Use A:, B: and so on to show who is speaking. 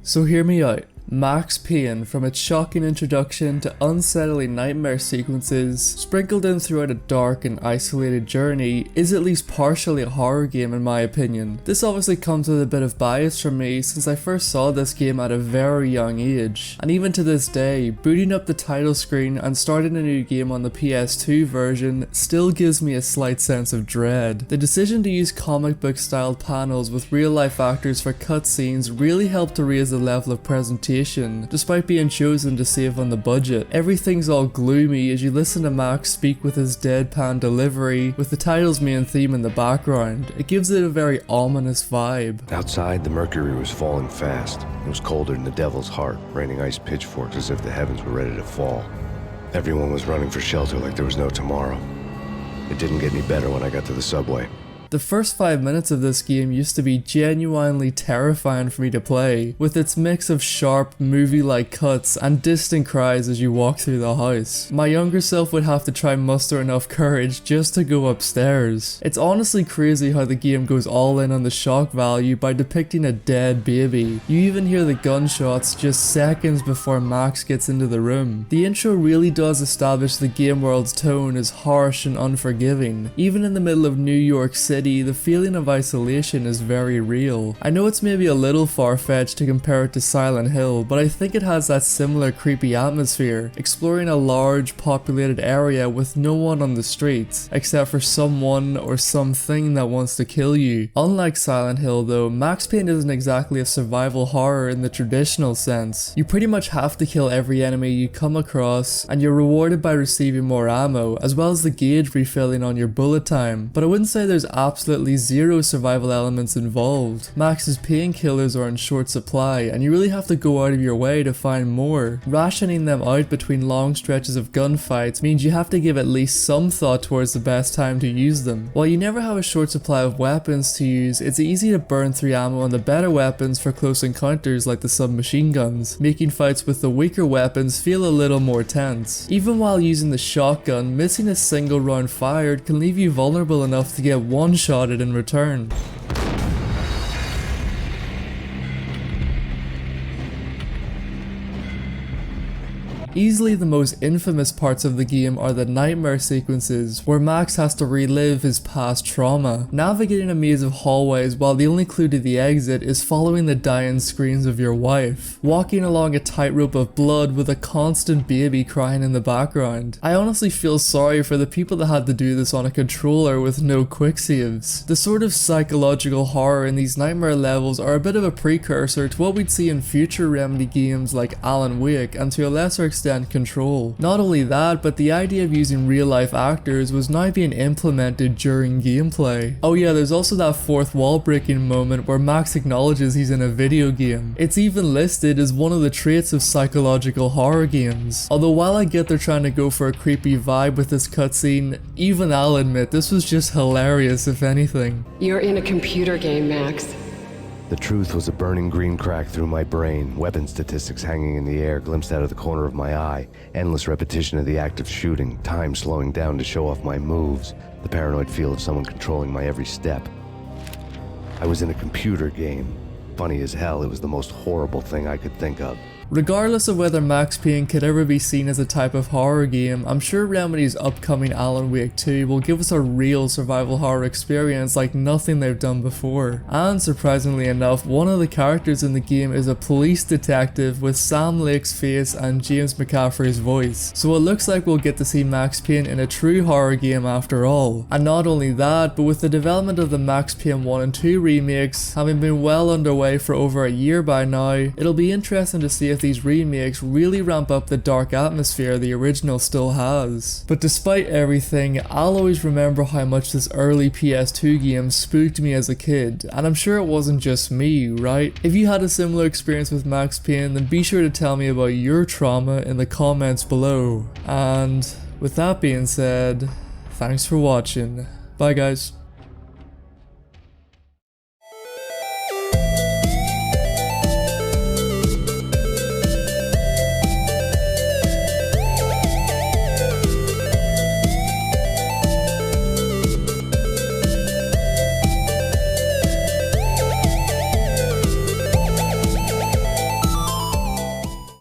A: So hear me out. Max Payne, from its shocking introduction to unsettling nightmare sequences, sprinkled in throughout a dark and isolated journey, is at least partially a horror game in my opinion. This obviously comes with a bit of bias from me since I first saw this game at a very young age, and even to this day, booting up the title screen and starting a new game on the PS2 version still gives me a slight sense of dread. The decision to use comic book styled panels with real life actors for cutscenes really helped to raise the level of presentation despite being chosen to save on the budget. Everything's all gloomy as you listen to Max speak with his deadpan delivery, with the title's main theme in the background. It gives it a very ominous vibe.
B: Outside, the mercury was falling fast. It was colder than the devil's heart, raining ice pitchforks as if the heavens were ready to fall. Everyone was running for shelter like there was no tomorrow. It didn't get any better when I got to the subway.
A: The first 5 minutes of this game used to be genuinely terrifying for me to play, with its mix of sharp, movie-like cuts and distant cries as you walk through the house. My younger self would have to try muster enough courage just to go upstairs. It's honestly crazy how the game goes all in on the shock value by depicting a dead baby. You even hear the gunshots just seconds before Max gets into the room. The intro really does establish the game world's tone as harsh and unforgiving. Even in the middle of New York City, the feeling of isolation is very real. I know it's maybe a little far-fetched to compare it to Silent Hill, but I think it has that similar creepy atmosphere, exploring a large, populated area with no one on the streets, except for someone or something that wants to kill you. Unlike Silent Hill though, Max Payne isn't exactly a survival horror in the traditional sense. You pretty much have to kill every enemy you come across, and you're rewarded by receiving more ammo, as well as the gauge refilling on your bullet time, but I wouldn't say there's absolutely zero survival elements involved. Max's painkillers are in short supply, and you really have to go out of your way to find more. Rationing them out between long stretches of gunfights means you have to give at least some thought towards the best time to use them. While you never have a short supply of weapons to use, it's easy to burn through ammo on the better weapons for close encounters like the submachine guns, making fights with the weaker weapons feel a little more tense. Even while using the shotgun, missing a single round fired can leave you vulnerable enough to get one-shotted in return. Easily the most infamous parts of the game are the nightmare sequences, where Max has to relive his past trauma, navigating a maze of hallways while the only clue to the exit is following the dying screams of your wife, walking along a tightrope of blood with a constant baby crying in the background. I honestly feel sorry for the people that had to do this on a controller with no quick saves. The sort of psychological horror in these nightmare levels are a bit of a precursor to what we'd see in future Remedy games like Alan Wake, and to a lesser extent Control. Not only that, but the idea of using real life actors was now being implemented during gameplay. Oh yeah, there's also that fourth wall breaking moment where Max acknowledges he's in a video game. It's even listed as one of the traits of psychological horror games. Although while I get they're trying to go for a creepy vibe with this cutscene, even I'll admit this was just hilarious if anything.
C: You're in a computer game, Max.
B: The truth was a burning green crack through my brain, weapon statistics hanging in the air glimpsed out of the corner of my eye, endless repetition of the act of shooting, time slowing down to show off my moves, the paranoid feel of someone controlling my every step. I was in a computer game. Funny as hell, it was the most horrible thing I could think of.
A: Regardless of whether Max Payne could ever be seen as a type of horror game, I'm sure Remedy's upcoming Alan Wake 2 will give us a real survival horror experience like nothing they've done before. And surprisingly enough, one of the characters in the game is a police detective with Sam Lake's face and James McCaffrey's voice, so it looks like we'll get to see Max Payne in a true horror game after all. And not only that, but with the development of the Max Payne 1 and 2 remakes having been well underway for over a year by now, it'll be interesting to see if these remakes really ramp up the dark atmosphere the original still has. But despite everything, I'll always remember how much this early PS2 game spooked me as a kid, and I'm sure it wasn't just me, right? If you had a similar experience with Max Payne, then be sure to tell me about your trauma in the comments below. And with that being said, thanks for watching. Bye guys.